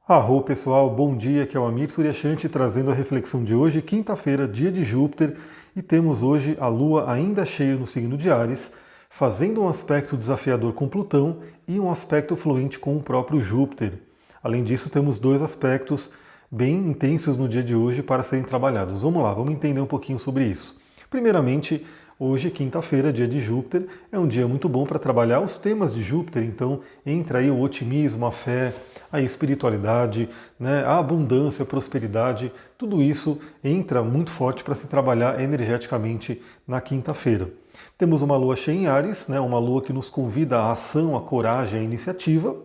Arro pessoal, bom dia, aqui é o Amir Suryashanti trazendo a reflexão de hoje, quinta-feira, dia de Júpiter, e temos hoje a Lua ainda cheia no signo de Áries, fazendo um aspecto desafiador com Plutão e um aspecto fluente com o próprio Júpiter. Além disso, temos dois aspectos bem intensos no dia de hoje para serem trabalhados. Vamos lá, vamos entender um pouquinho sobre isso. Primeiramente, hoje, quinta-feira, dia de Júpiter, é um dia muito bom para trabalhar os temas de Júpiter, então entra aí o otimismo, a fé, a espiritualidade, né, a abundância, a prosperidade, tudo isso entra muito forte para se trabalhar energeticamente na quinta-feira. Temos uma lua cheia em Áries, né, uma lua que nos convida à ação, à coragem, à iniciativa,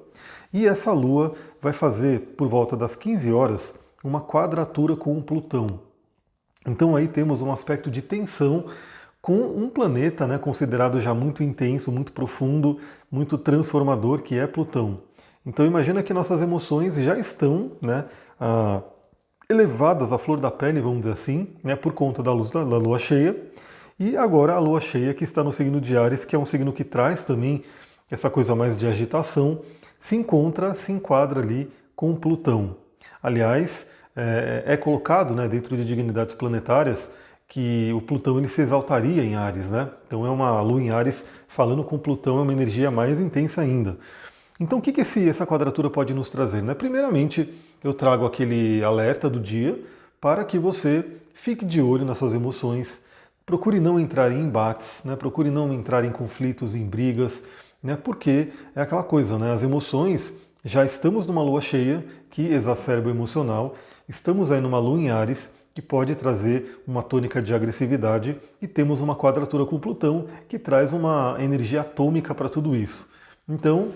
e essa lua vai fazer, por volta das 15 horas, uma quadratura com o Plutão. Então aí temos um aspecto de tensão com um planeta, né, considerado já muito intenso, muito profundo, muito transformador, que é Plutão. Então imagina que nossas emoções já estão, né, elevadas à flor da pele, vamos dizer assim, né, por conta da luz da lua cheia. E agora a lua cheia que está no signo de Áries, que é um signo que traz também essa coisa mais de agitação, se enquadra ali com Plutão. Aliás, é colocado, né, dentro de dignidades planetárias que o Plutão ele se exaltaria em Áries, né? Então é uma lua em Áries falando com Plutão, é uma energia mais intensa ainda. Então o que essa quadratura pode nos trazer, né? Primeiramente, eu trago aquele alerta do dia para que você fique de olho nas suas emoções, procure não entrar em embates, né? Procure não entrar em conflitos, em brigas, né? Porque é aquela coisa, né? As emoções, já estamos numa lua cheia que exacerba o emocional, estamos aí numa lua em Áries, que pode trazer uma tônica de agressividade, e temos uma quadratura com Plutão que traz uma energia atômica para tudo isso. Então,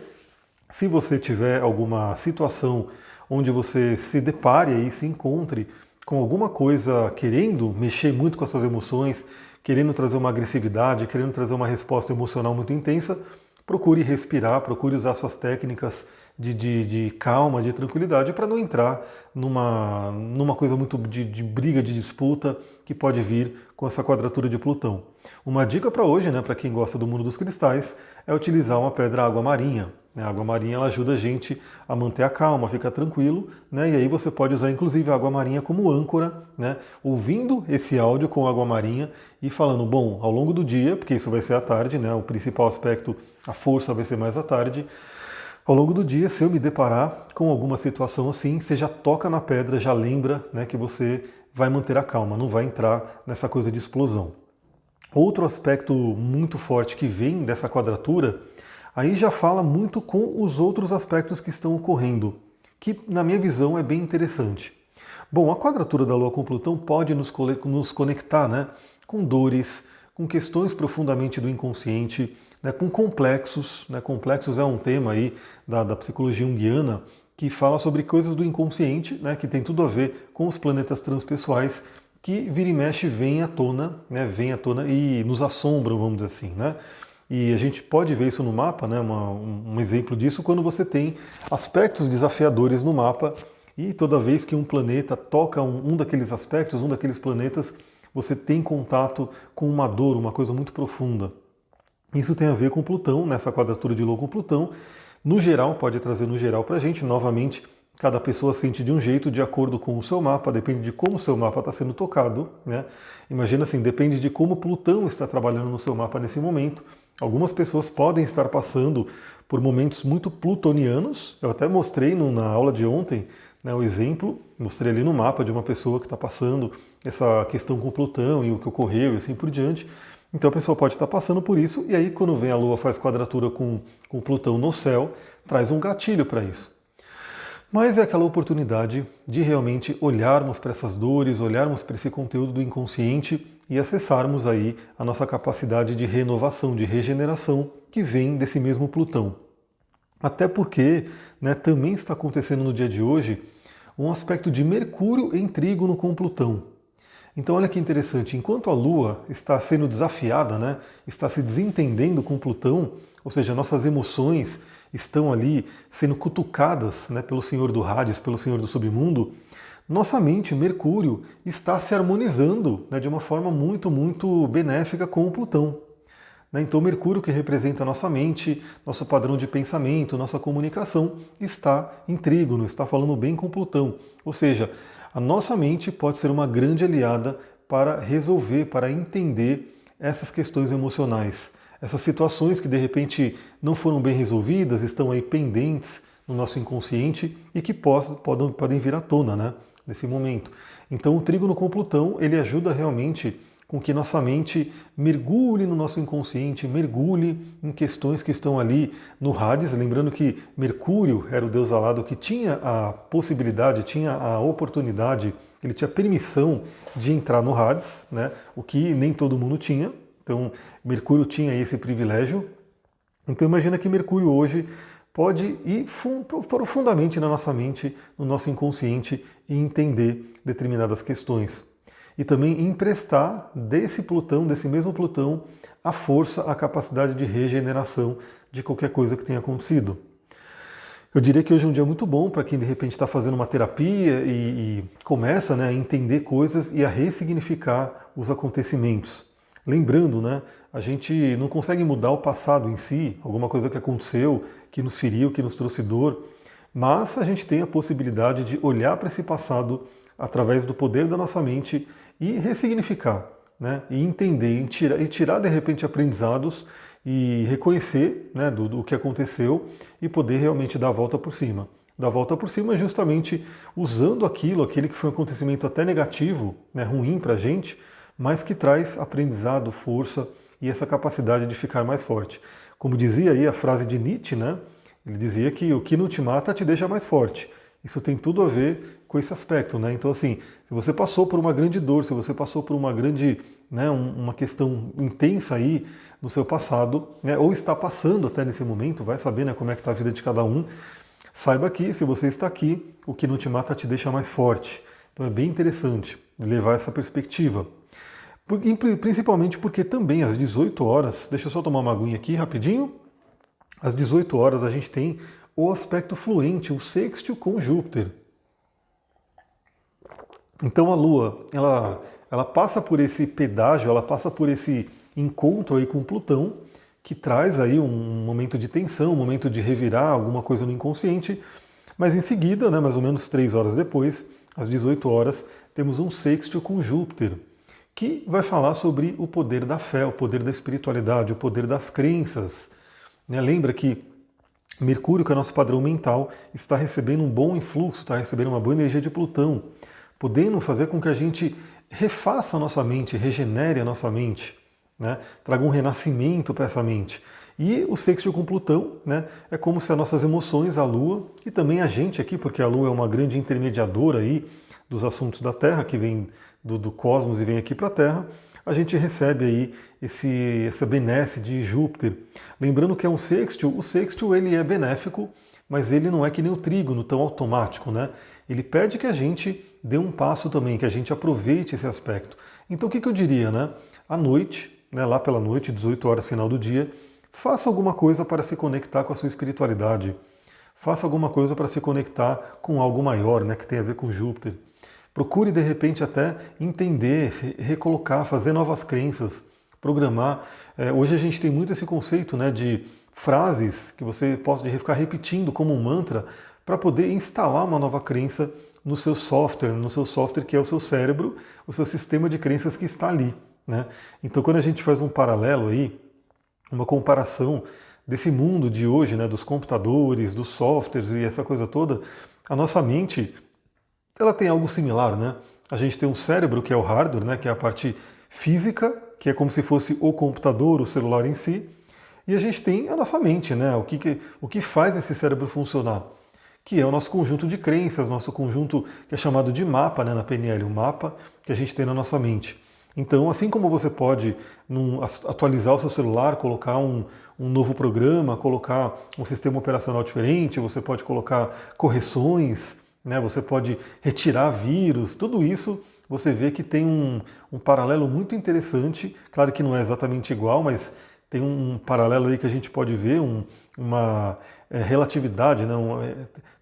se você tiver alguma situação onde você se depare e se encontre com alguma coisa querendo mexer muito com as suas emoções, querendo trazer uma agressividade, querendo trazer uma resposta emocional muito intensa, procure respirar, procure usar suas técnicas de calma, de tranquilidade, para não entrar numa coisa muito de briga, de disputa, que pode vir com essa quadratura de Plutão. Uma dica para hoje, né, para quem gosta do mundo dos cristais, é utilizar uma pedra água marinha. A água marinha ela ajuda a gente a manter a calma, a ficar tranquilo, né? E aí você pode usar inclusive a água marinha como âncora, né? Ouvindo esse áudio com água marinha e falando, bom, ao longo do dia, porque isso vai ser à tarde, né? O principal aspecto, a força vai ser mais à tarde. Ao longo do dia, se eu me deparar com alguma situação assim, você já toca na pedra, já lembra, né, que você vai manter a calma, não vai entrar nessa coisa de explosão. Outro aspecto muito forte que vem dessa quadratura, aí já fala muito com os outros aspectos que estão ocorrendo, que na minha visão é bem interessante. Bom, a quadratura da Lua com Plutão pode nos conectar, né, com dores, com questões profundamente do inconsciente, né, com complexos. Né, complexos é um tema aí da psicologia junguiana que fala sobre coisas do inconsciente, né, que tem tudo a ver com os planetas transpessoais, que vira e mexe vem à tona, né, vem à tona e nos assombram, vamos dizer assim, né? E a gente pode ver isso no mapa, né, um exemplo disso, quando você tem aspectos desafiadores no mapa e toda vez que um planeta toca um daqueles aspectos, um daqueles planetas, você tem contato com uma dor, uma coisa muito profunda. Isso tem a ver com Plutão, nessa quadratura de Lua com Plutão. No geral, pode trazer no geral para a gente, novamente, cada pessoa sente de um jeito, de acordo com o seu mapa, depende de como o seu mapa está sendo tocado, né? Imagina assim, depende de como Plutão está trabalhando no seu mapa nesse momento. Algumas pessoas podem estar passando por momentos muito plutonianos. Eu até mostrei na aula de ontem, né, o exemplo, mostrei ali no mapa de uma pessoa que está passando essa questão com Plutão e o que ocorreu e assim por diante. Então a pessoa pode estar passando por isso, e aí quando vem a Lua faz quadratura com Plutão no céu, traz um gatilho para isso. Mas é aquela oportunidade de realmente olharmos para essas dores, olharmos para esse conteúdo do inconsciente e acessarmos aí a nossa capacidade de renovação, de regeneração que vem desse mesmo Plutão. Até porque, né, também está acontecendo no dia de hoje um aspecto de Mercúrio em trígono com Plutão. Então olha que interessante, enquanto a Lua está sendo desafiada, né, está se desentendendo com Plutão, ou seja, nossas emoções estão ali sendo cutucadas, né, pelo Senhor do Hades, pelo Senhor do Submundo, nossa mente, Mercúrio, está se harmonizando, né, de uma forma muito, muito benéfica com o Plutão. né? Então Mercúrio, que representa a nossa mente, nosso padrão de pensamento, nossa comunicação, está em trígono, está falando bem com Plutão. Ou seja, a nossa mente pode ser uma grande aliada para resolver, para entender essas questões emocionais. Essas situações que de repente não foram bem resolvidas, estão aí pendentes no nosso inconsciente e que podem vir à tona, né, nesse momento. Então o trígono com Plutão, ele ajuda realmente com que nossa mente mergulhe no nosso inconsciente, mergulhe em questões que estão ali no Hades, lembrando que Mercúrio era o deus alado que tinha a possibilidade, tinha a oportunidade, ele tinha permissão de entrar no Hades, né, o que nem todo mundo tinha. Então Mercúrio tinha esse privilégio. Então imagina que Mercúrio hoje pode ir profundamente na nossa mente, no nosso inconsciente e entender determinadas questões. E também emprestar desse Plutão, desse mesmo Plutão, a força, a capacidade de regeneração de qualquer coisa que tenha acontecido. Eu diria que hoje é um dia muito bom para quem de repente está fazendo uma terapia e começa, né, a entender coisas e a ressignificar os acontecimentos. Lembrando, né, a gente não consegue mudar o passado em si, alguma coisa que aconteceu, que nos feriu, que nos trouxe dor, mas a gente tem a possibilidade de olhar para esse passado através do poder da nossa mente e ressignificar, né, e entender, e tirar de repente aprendizados e reconhecer, né, do que aconteceu e poder realmente dar a volta por cima. Dar a volta por cima justamente usando aquele que foi um acontecimento até negativo, né, ruim para a gente, mas que traz aprendizado, força e essa capacidade de ficar mais forte. Como dizia aí a frase de Nietzsche, né? Ele dizia que o que não te mata te deixa mais forte. Isso tem tudo a ver com esse aspecto, né? Então, assim, se você passou por uma grande dor, se você passou por uma grande, né, uma questão intensa aí no seu passado, né, ou está passando até nesse momento, vai saber, né, como é que está a vida de cada um, saiba que se você está aqui, o que não te mata te deixa mais forte. Então é bem interessante levar essa perspectiva. Principalmente porque também às 18 horas, deixa eu só tomar uma aguinha aqui rapidinho, às 18 horas a gente tem o aspecto fluente, o sextil com Júpiter. Então a Lua, ela passa por esse pedágio, ela passa por esse encontro aí com Plutão, que traz aí um momento de tensão, um momento de revirar alguma coisa no inconsciente, mas em seguida, né, mais ou menos 3 horas depois, às 18 horas, temos um sextil com Júpiter, que vai falar sobre o poder da fé, o poder da espiritualidade, o poder das crenças. Né? Lembra que Mercúrio, que é nosso padrão mental, está recebendo um bom influxo, está recebendo uma boa energia de Plutão, podendo fazer com que a gente refaça a nossa mente, regenere a nossa mente, né? Traga um renascimento para essa mente. E o sextil com Plutão, né, é como se as nossas emoções, a Lua, e também a gente aqui, porque a Lua é uma grande intermediadora aí dos assuntos da Terra, que vem do cosmos e vem aqui para a Terra, a gente recebe aí essa benesse de Júpiter. Lembrando que é um sextil, o sextil ele é benéfico, mas ele não é que nem o trígono, tão automático, né? Ele pede que a gente dê um passo também, que a gente aproveite esse aspecto. Então o que eu diria, né? À noite, né, lá pela noite, 18 horas, final do dia, faça alguma coisa para se conectar com a sua espiritualidade. Faça alguma coisa para se conectar com algo maior, né, que tem a ver com Júpiter. Procure, de repente, até entender, recolocar, fazer novas crenças, programar. Hoje a gente tem muito esse conceito, né, de frases que você pode ficar repetindo como um mantra para poder instalar uma nova crença no seu software que é o seu cérebro, o seu sistema de crenças que está ali, né? Então, quando a gente faz um paralelo aí, uma comparação desse mundo de hoje, né, dos computadores, dos softwares e essa coisa toda, a nossa mente ela tem algo similar, né? A gente tem um cérebro que é o hardware, né, que é a parte física, que é como se fosse o computador, o celular em si, e a gente tem a nossa mente, né? O que faz esse cérebro funcionar, que é o nosso conjunto de crenças, nosso conjunto que é chamado de mapa, né, na PNL, o mapa que a gente tem na nossa mente. Então, assim como você pode atualizar o seu celular, colocar um novo programa, colocar um sistema operacional diferente, você pode colocar correções, né, você pode retirar vírus, tudo isso você vê que tem um paralelo muito interessante. Claro que não é exatamente igual, mas tem um paralelo aí que a gente pode ver, uma relatividade, né,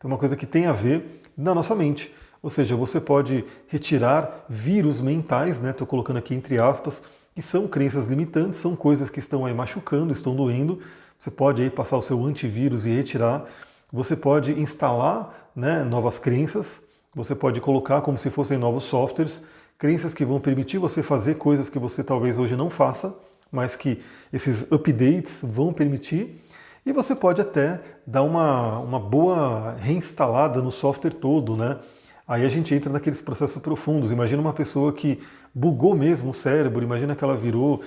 tem uma coisa que tem a ver na nossa mente. Ou seja, você pode retirar vírus mentais, né? Estou colocando aqui entre aspas, que são crenças limitantes, são coisas que estão aí machucando, estão doendo. Você pode aí passar o seu antivírus e retirar. Você pode instalar, né, novas crenças. Você pode colocar como se fossem novos softwares, crenças que vão permitir você fazer coisas que você talvez hoje não faça, mas que esses updates vão permitir. E você pode até dar uma boa reinstalada no software todo, né? Aí a gente entra naqueles processos profundos. Imagina uma pessoa que bugou mesmo o cérebro, imagina que ela virou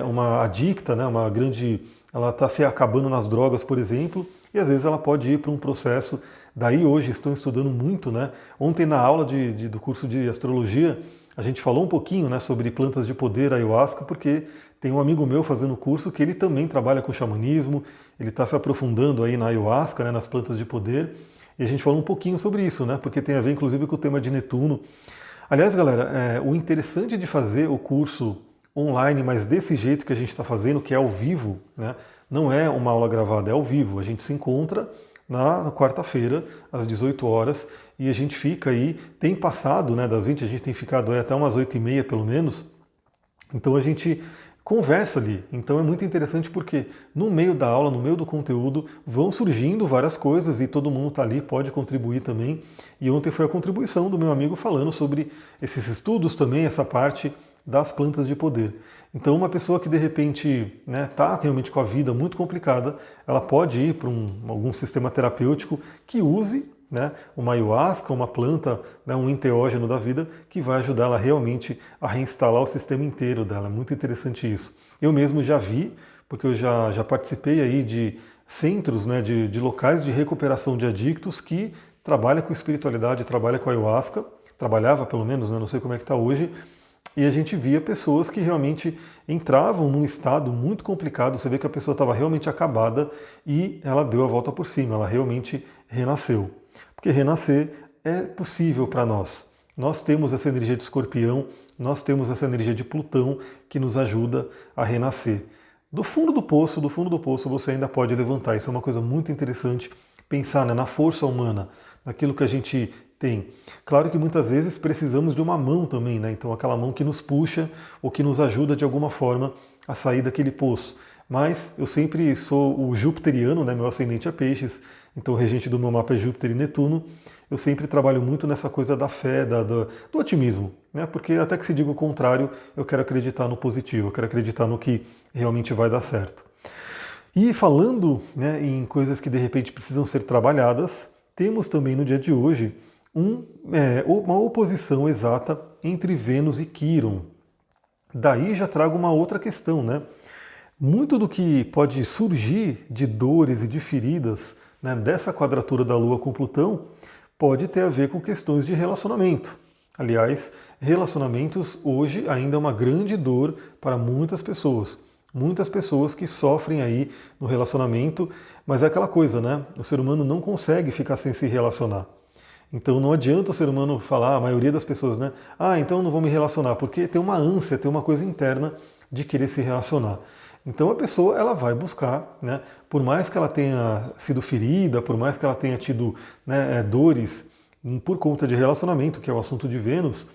uma adicta, né? Uma grande. Ela está se acabando nas drogas, por exemplo, e às vezes ela pode ir para um processo. Daí hoje estão estudando muito, né? Ontem na aula do curso de astrologia, a gente falou um pouquinho, né, sobre plantas de poder, ayahuasca, porque tem um amigo meu fazendo curso que ele também trabalha com xamanismo, ele está se aprofundando aí na ayahuasca, né, nas plantas de poder, e a gente falou um pouquinho sobre isso, né, porque tem a ver inclusive com o tema de Netuno. Aliás, galera, o interessante de fazer o curso online, mas desse jeito que a gente está fazendo, que é ao vivo, né, não é uma aula gravada, é ao vivo, a gente se encontra na quarta-feira, às 18 horas, e a gente fica aí, tem passado, né, das 20, a gente tem ficado aí até umas 8h30 pelo menos, então a gente conversa ali. Então é muito interessante porque no meio da aula, no meio do conteúdo, vão surgindo várias coisas e todo mundo está ali, pode contribuir também. E ontem foi a contribuição do meu amigo falando sobre esses estudos também, essa parte das plantas de poder. Então uma pessoa que de repente está realmente com a vida muito complicada, ela pode ir para algum sistema terapêutico que use, né, uma ayahuasca, uma planta, né, um enteógeno da vida, que vai ajudar ela realmente a reinstalar o sistema inteiro dela. É muito interessante isso. Eu mesmo já vi, porque eu já participei aí de centros, né, de locais de recuperação de adictos que trabalham com espiritualidade, trabalham com ayahuasca, trabalhava pelo menos, né, não sei como é que está hoje, e a gente via pessoas que realmente entravam num estado muito complicado, você vê que a pessoa estava realmente acabada e ela deu a volta por cima, ela realmente renasceu. Porque renascer é possível para nós. Nós temos essa energia de Escorpião, nós temos essa energia de Plutão que nos ajuda a renascer. Do fundo do poço você ainda pode levantar. Isso é uma coisa muito interessante, pensar, né, na força humana, naquilo que a gente tem. Claro que muitas vezes precisamos de uma mão também, né? Então aquela mão que nos puxa ou que nos ajuda de alguma forma a sair daquele poço. Mas eu sempre sou o jupiteriano, né? Meu ascendente é peixes, então o regente do meu mapa é Júpiter e Netuno. Eu sempre trabalho muito nessa coisa da fé, do otimismo, né? Porque até que se diga o contrário, eu quero acreditar no positivo, eu quero acreditar no que realmente vai dar certo. E falando, né, em coisas que de repente precisam ser trabalhadas, temos também no dia de hoje uma oposição exata entre Vênus e Quíron. Daí já trago uma outra questão, né? Muito do que pode surgir de dores e de feridas, né, dessa quadratura da Lua com Plutão pode ter a ver com questões de relacionamento. Aliás, relacionamentos hoje ainda é uma grande dor para muitas pessoas. Muitas pessoas que sofrem aí no relacionamento, mas é aquela coisa, né? O ser humano não consegue ficar sem se relacionar. Então não adianta o ser humano falar, a maioria das pessoas, né? Ah, então não vou me relacionar, porque tem uma ânsia, tem uma coisa interna de querer se relacionar. Então a pessoa ela vai buscar, né? Por mais que ela tenha sido ferida, por mais que ela tenha tido, né, dores por conta de relacionamento, que é o assunto de Vênus,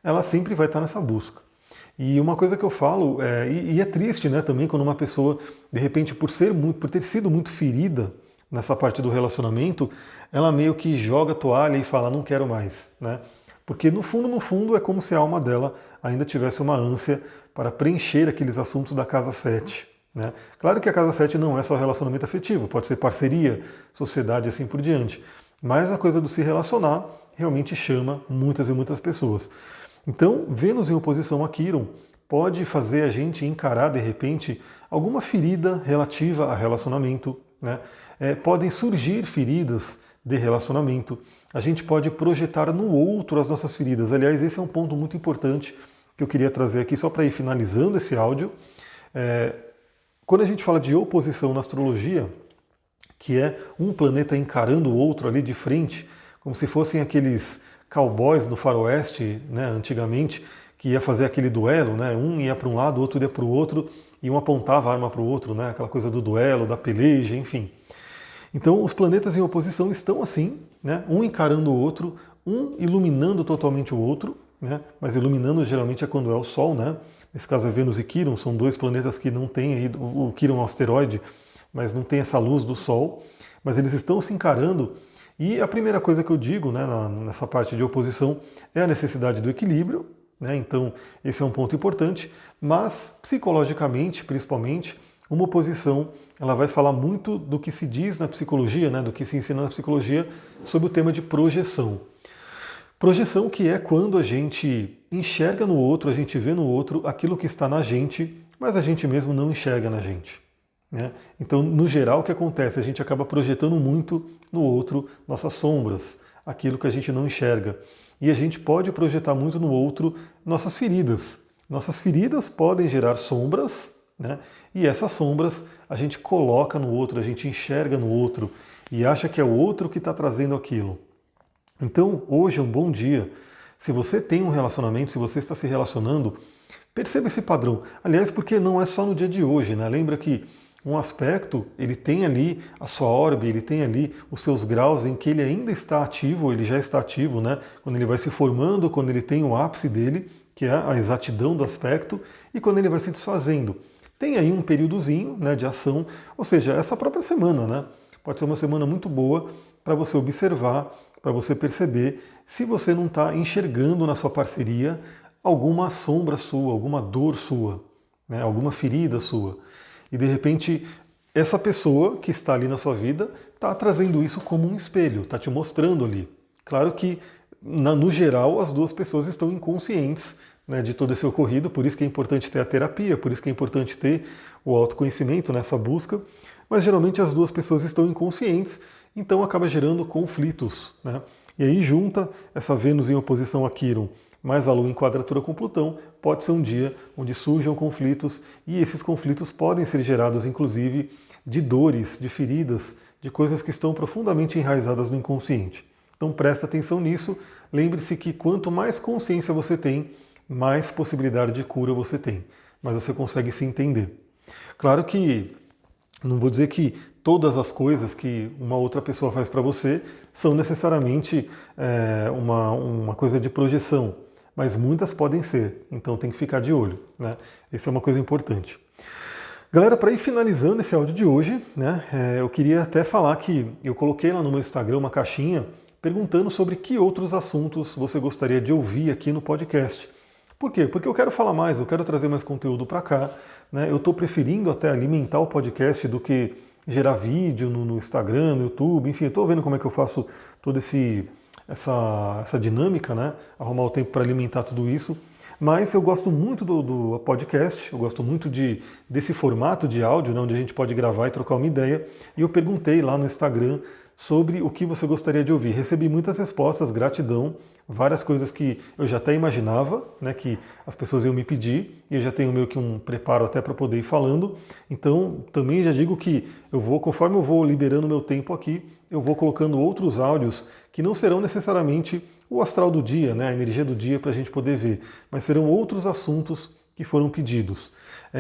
ela sempre vai estar nessa busca. E uma coisa que eu falo, e é triste, né, também quando uma pessoa, de repente, por ter sido muito ferida nessa parte do relacionamento, ela meio que joga a toalha e fala, não quero mais, né? Porque no fundo é como se a alma dela ainda tivesse uma ânsia para preencher aqueles assuntos da casa 7. Né? Claro que a casa 7 não é só relacionamento afetivo, pode ser parceria, sociedade e assim por diante. Mas a coisa do se relacionar realmente chama muitas e muitas pessoas. Então, Vênus em oposição a Quíron pode fazer a gente encarar, de repente, alguma ferida relativa a relacionamento. Né? Podem surgir feridas de relacionamento. A gente pode projetar no outro as nossas feridas. Aliás, esse é um ponto muito importante que eu queria trazer aqui só para ir finalizando esse áudio. Quando a gente fala de oposição na astrologia, que é um planeta encarando o outro ali de frente, como se fossem aqueles cowboys do faroeste, né, antigamente, que ia fazer aquele duelo, né, um ia para um lado, o outro ia para o outro, e um apontava a arma para o outro, né, aquela coisa do duelo, da peleja, enfim. Então os planetas em oposição estão assim, né, um encarando o outro, um iluminando totalmente o outro, né, mas iluminando geralmente é quando é o Sol, né, Nesse caso é Vênus e Quirón, são dois planetas que não têm aí, o Quirón é um asteroide, mas não tem essa luz do Sol, mas eles estão se encarando. E a primeira coisa que eu digo, né, nessa parte de oposição é a necessidade do equilíbrio, né? Então esse é um ponto importante, mas psicologicamente, principalmente, uma oposição ela vai falar muito do que se diz na psicologia, né, do que se ensina na psicologia sobre o tema de projeção. Projeção que é quando a gente enxerga no outro, a gente vê no outro aquilo que está na gente, mas a gente mesmo não enxerga na gente, né? Então, no geral, o que acontece? A gente acaba projetando muito no outro nossas sombras, aquilo que a gente não enxerga. E a gente pode projetar muito no outro nossas feridas. Nossas feridas podem gerar sombras, né? E essas sombras a gente coloca no outro, a gente enxerga no outro e acha que é o outro que está trazendo aquilo. Então, hoje é um bom dia. Se você tem um relacionamento, se você está se relacionando, perceba esse padrão. Aliás, porque não é só no dia de hoje, né? Lembra que um aspecto, ele tem ali a sua órbita, ele tem ali os seus graus em que ele ainda está ativo, ele já está ativo, né? Quando ele vai se formando, quando ele tem o ápice dele, que é a exatidão do aspecto, e quando ele vai se desfazendo. Tem aí um períodozinho, né, de ação, ou seja, essa própria semana, né? Pode ser uma semana muito boa para você observar, para você perceber se você não está enxergando na sua parceria alguma sombra sua, alguma dor sua, né, alguma ferida sua. E de repente essa pessoa que está ali na sua vida está trazendo isso como um espelho, está te mostrando ali. Claro que no geral as duas pessoas estão inconscientes, né, de todo esse ocorrido, por isso que é importante ter a terapia, por isso que é importante ter o autoconhecimento nessa busca, mas geralmente as duas pessoas estão inconscientes, então acaba gerando conflitos, né? E aí junta essa Vênus em oposição a Quirón, mais a Lua em quadratura com Plutão, pode ser um dia onde surjam conflitos, e esses conflitos podem ser gerados inclusive de dores, de feridas, de coisas que estão profundamente enraizadas no inconsciente. Então presta atenção nisso, lembre-se que quanto mais consciência você tem, mais possibilidade de cura você tem, mas você consegue se entender. Claro que não vou dizer que todas as coisas que uma outra pessoa faz para você são necessariamente uma coisa de projeção, mas muitas podem ser, então tem que ficar de olho, né? Essa é uma coisa importante. Galera, para ir finalizando esse áudio de hoje, né, eu queria até falar que eu coloquei lá no meu Instagram uma caixinha perguntando sobre que outros assuntos você gostaria de ouvir aqui no podcast. Por quê? Porque eu quero falar mais, eu quero trazer mais conteúdo para cá, né? Eu estou preferindo até alimentar o podcast do que gerar vídeo no Instagram, no YouTube, enfim, eu estou vendo como é que eu faço toda essa dinâmica, né? Arrumar o tempo para alimentar tudo isso. Mas eu gosto muito do podcast, eu gosto muito desse formato de áudio, né, onde a gente pode gravar e trocar uma ideia. E eu perguntei lá no Instagram sobre o que você gostaria de ouvir. Recebi muitas respostas, gratidão, várias coisas que eu já até imaginava, né, que as pessoas iam me pedir, e eu já tenho meio que um preparo até para poder ir falando. Então, também já digo que conforme eu vou liberando meu tempo aqui, eu vou colocando outros áudios que não serão necessariamente o astral do dia, né, a energia do dia para a gente poder ver, mas serão outros assuntos que foram pedidos.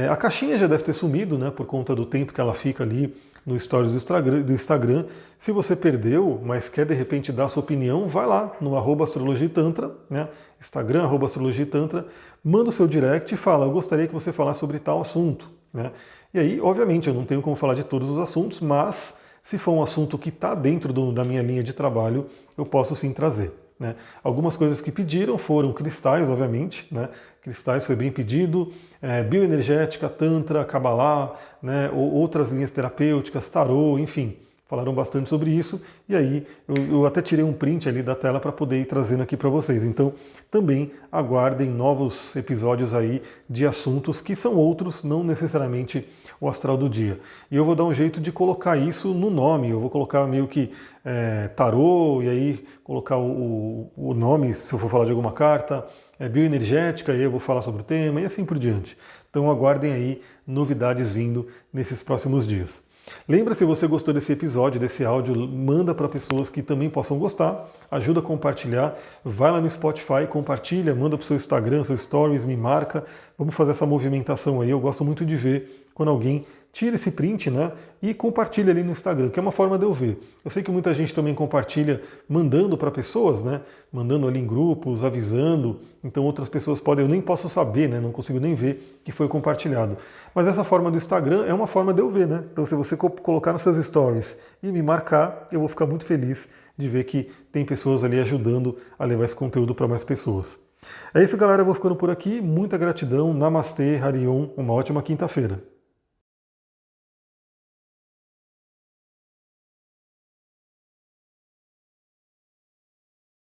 A caixinha já deve ter sumido, né, por conta do tempo que ela fica ali no Stories do Instagram. Se você perdeu, mas quer de repente dar sua opinião, vai lá no @astrologiatantra, né, Instagram @astrologiatantra, manda o seu direct e fala, eu gostaria que você falasse sobre tal assunto, né? E aí, obviamente, eu não tenho como falar de todos os assuntos, mas se for um assunto que está dentro da minha linha de trabalho, eu posso sim trazer, né? Algumas coisas que pediram foram cristais, obviamente, né? Cristais foi bem pedido, bioenergética, tantra, cabalá, né? Outras linhas terapêuticas, tarô, enfim, falaram bastante sobre isso, e aí eu até tirei um print ali da tela para poder ir trazendo aqui para vocês. Então também aguardem novos episódios aí de assuntos que são outros, não necessariamente o astral do dia. E eu vou dar um jeito de colocar isso no nome, eu vou colocar meio que tarô, e aí colocar o nome, se eu for falar de alguma carta, bioenergética, e aí eu vou falar sobre o tema, e assim por diante. Então aguardem aí novidades vindo nesses próximos dias. Lembra, se você gostou desse episódio, desse áudio, manda para pessoas que também possam gostar, ajuda a compartilhar, vai lá no Spotify, compartilha, manda para o seu Instagram, seus stories, me marca, vamos fazer essa movimentação aí, eu gosto muito de ver quando alguém tira esse print, né, e compartilha ali no Instagram, que é uma forma de eu ver. Eu sei que muita gente também compartilha mandando para pessoas, né, mandando ali em grupos, avisando, então outras pessoas podem, eu nem posso saber, né, não consigo nem ver que foi compartilhado. Mas essa forma do Instagram é uma forma de eu ver, né, então se você colocar nos seus stories e me marcar, eu vou ficar muito feliz de ver que tem pessoas ali ajudando a levar esse conteúdo para mais pessoas. É isso, galera, eu vou ficando por aqui, muita gratidão, Namastê, Harion, uma ótima quinta-feira.